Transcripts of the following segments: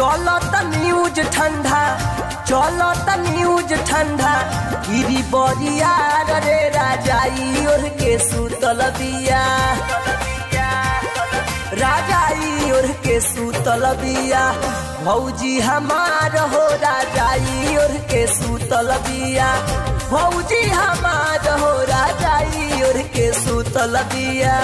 चलत न्यूज ठंडा, चलत न्यूज ठंडा, गिरी बरिया रे राजाई ओढ़ के सुतल बिया, राजाई ओढ़ के सुतल बिया, भौजी हमार हो राजाई ओढ़ के सुतल बिया, भौजी हमार हो राजाई ओढ़ के सुतल बिया।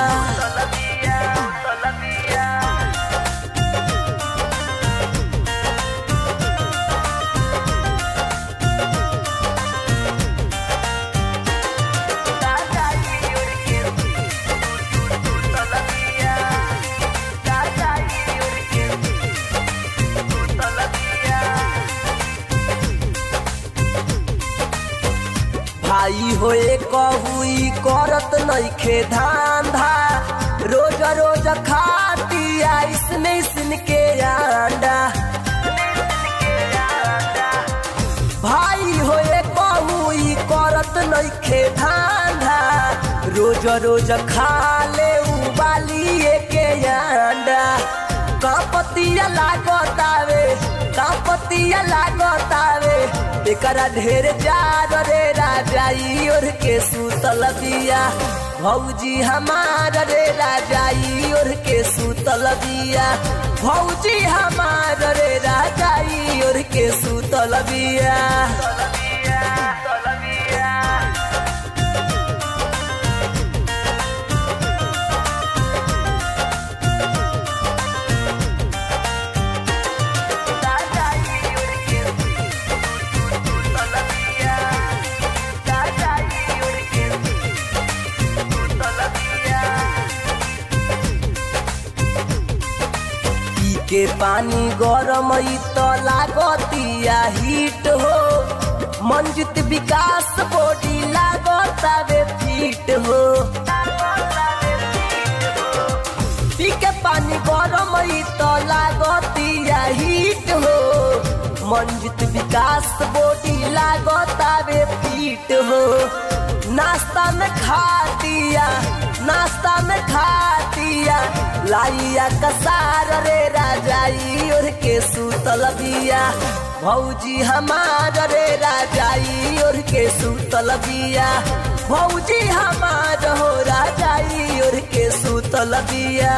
भाई होए कहुई करत नइखे धांधा, रोज रोज खातिया इसने इसने के अंडा, भाई होए कहुई करत नइखे धांधा, रोज रोज खा ले उबालिए के अंडा, कापतिया लागतावे, कापतिया लागतावे, एकरा ढेर जार रे राजाई ओढ़ के सुतल बिया, भौजी हमार रे राजाई ओढ़ के सुतल बिया, भौजी हमार रे राजाई ओढ़ के सुतल बिया। के पानी गरम तो लागतिया हिट हो, मंजित विकास बॉडी लागतावे फिट हो, पी के पानी गरम तो लागतिया हिट हो, मंजित विकास बॉडी लागतावे फिट हो, नाश्ता में खातिया, नाश्ता में खातिया, लाइया कसार रे राजाई ओढ़ के सुतल बिया, भौजी हमार रे राजाई ओढ़ के सुतल बिया, भौजी हमार हो राजाई ओढ़ के सुतल बिया।